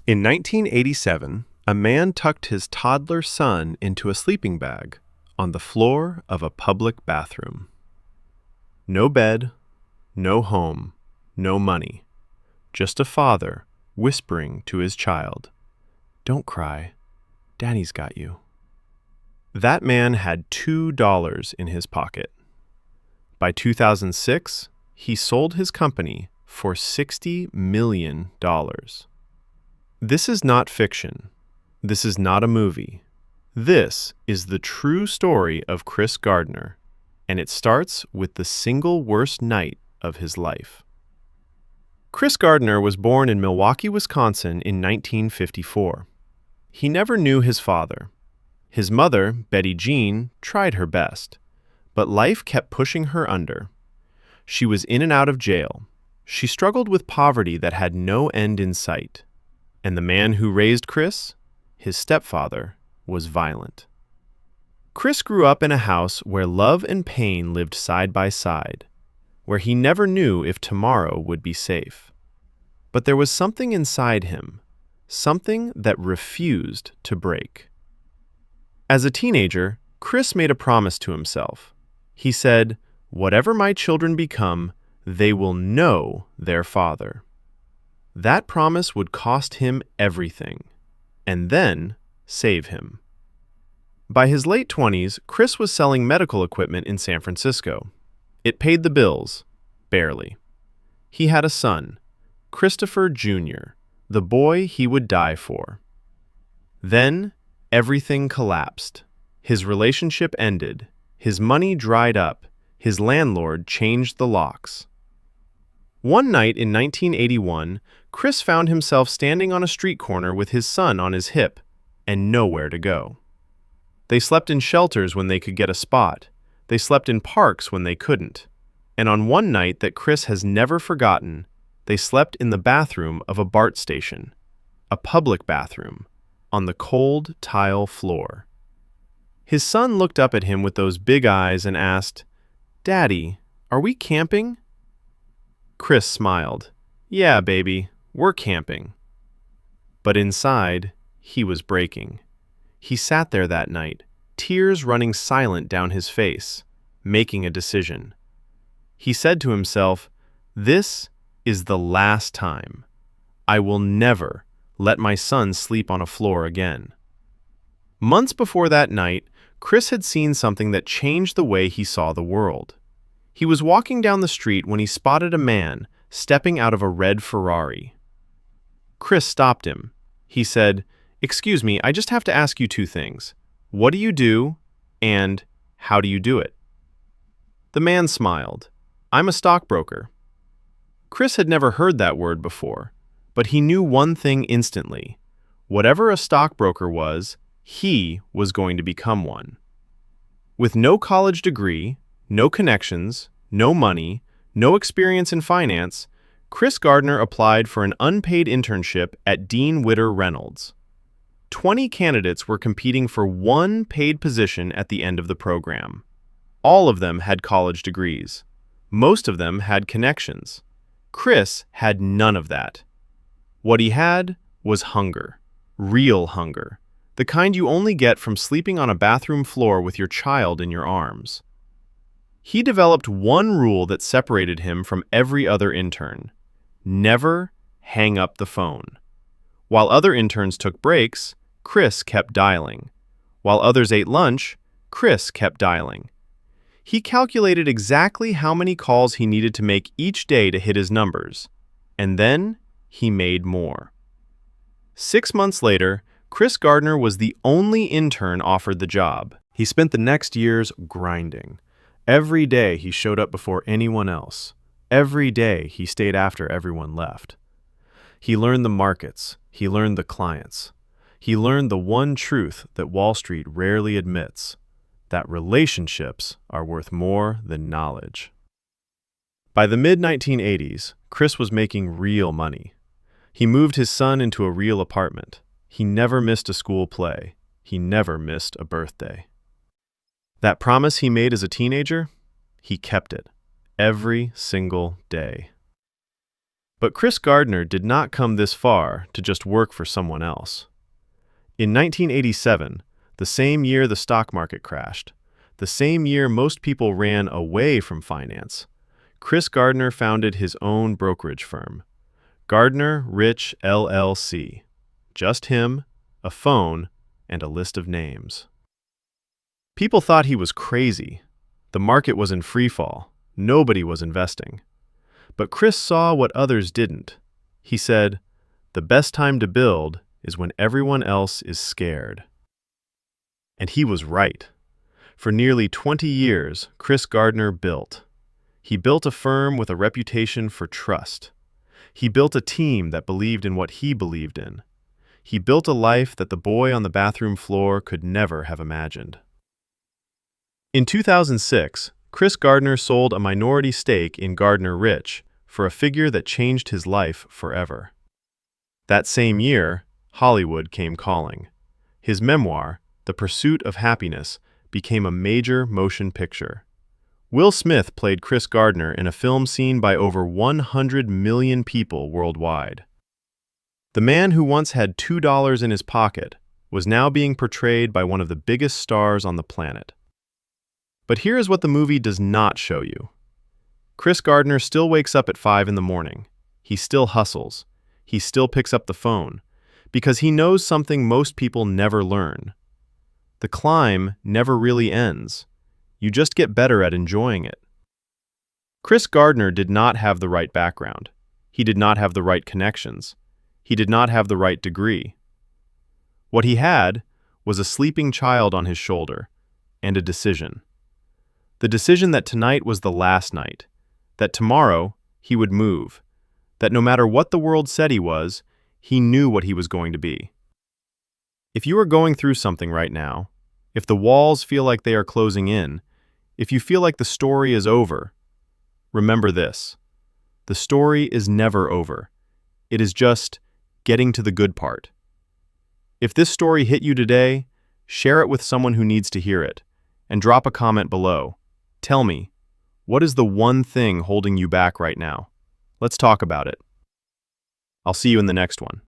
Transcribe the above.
In 1987, a man tucked his toddler son into a sleeping bag on the floor of a public bathroom. No bed, no home, no money. Just a father whispering to his child, "Don't cry, Daddy's got you." That man had $2 in his pocket. By 2006, he sold his company for $60 million. This is not fiction. This is not a movie. This is the true story of Chris Gardner, and it starts with the single worst night of his life. Chris Gardner was born in Milwaukee, Wisconsin in 1954. He never knew his father. His mother, Betty Jean, tried her best, but life kept pushing her under. She was in and out of jail. She struggled with poverty that had no end in sight. And the man who raised Chris, his stepfather, was violent. Chris grew up in a house where love and pain lived side by side, where he never knew if tomorrow would be safe. But there was something inside him, something that refused to break. As a teenager, Chris made a promise to himself. He said, "Whatever my children become, they will know their father." That promise would cost him everything, and then save him. By his late 20s, Chris was selling medical equipment in San Francisco. It paid the bills, barely. He had a son, Christopher Jr., the boy he would die for. Then, everything collapsed. His relationship ended. His money dried up. His landlord changed the locks. One night in 1981, Chris found himself standing on a street corner with his son on his hip and nowhere to go. They slept in shelters when they could get a spot. They slept in parks when they couldn't. And on one night that Chris has never forgotten, they slept in the bathroom of a BART station, a public bathroom, on the cold tile floor. His son looked up at him with those big eyes and asked, "Daddy, are we camping?" Chris smiled. "Yeah, baby, we're camping." But inside, he was breaking. He sat there that night, tears running silent down his face, making a decision. He said to himself, "This is the last time. I will never let my son sleep on a floor again." Months before that night, Chris had seen something that changed the way he saw the world. He was walking down the street when he spotted a man stepping out of a red Ferrari. Chris stopped him. He said, "Excuse me, I just have to ask you two things. What do you do, and how do you do it?" The man smiled. "I'm a stockbroker." Chris had never heard that word before, but he knew one thing instantly. Whatever a stockbroker was, he was going to become one. With no college degree, no connections, no money, no experience in finance, Chris Gardner applied for an unpaid internship at Dean Witter Reynolds. 20 candidates were competing for one paid position at the end of the program. All of them had college degrees. Most of them had connections. Chris had none of that. What he had was hunger, real hunger, the kind you only get from sleeping on a bathroom floor with your child in your arms. He developed one rule that separated him from every other intern: never hang up the phone. While other interns took breaks, Chris kept dialing. While others ate lunch, Chris kept dialing. He calculated exactly how many calls he needed to make each day to hit his numbers, and then he made more. 6 months later, Chris Gardner was the only intern offered the job. He spent the next years grinding. Every day he showed up before anyone else. Every day he stayed after everyone left. He learned the markets. He learned the clients. He learned the one truth that Wall Street rarely admits, that relationships are worth more than knowledge. By the mid-1980s, Chris was making real money. He moved his son into a real apartment. He never missed a school play. He never missed a birthday. That promise he made as a teenager, he kept it every single day. But Chris Gardner did not come this far to just work for someone else. In 1987, the same year the stock market crashed, the same year most people ran away from finance, Chris Gardner founded his own brokerage firm, Gardner Rich LLC. Just him, a phone, and a list of names. People thought he was crazy. The market was in freefall. Nobody was investing. But Chris saw what others didn't. He said, "The best time to build is when everyone else is scared." And he was right. For nearly 20 years, Chris Gardner built. He built a firm with a reputation for trust. He built a team that believed in what he believed in. He built a life that the boy on the bathroom floor could never have imagined. In 2006, Chris Gardner sold a minority stake in Gardner Rich for a figure that changed his life forever. That same year, Hollywood came calling. His memoir, The Pursuit of Happyness, became a major motion picture. Will Smith played Chris Gardner in a film seen by over 100 million people worldwide. The man who once had $2 in his pocket was now being portrayed by one of the biggest stars on the planet. But here is what the movie does not show you. Chris Gardner still wakes up at 5 in the morning. He still hustles. He still picks up the phone, because he knows something most people never learn. The climb never really ends. You just get better at enjoying it. Chris Gardner did not have the right background. He did not have the right connections. He did not have the right degree. What he had was a sleeping child on his shoulder and a decision. The decision that tonight was the last night, that tomorrow he would move, that no matter what the world said he knew what he was going to be. If you are going through something right now, if the walls feel like they are closing in, if you feel like the story is over, remember this: the story is never over. It is just getting to the good part. If this story hit you today, share it with someone who needs to hear it, and drop a comment below. Tell me, what is the one thing holding you back right now? Let's talk about it. I'll see you in the next one.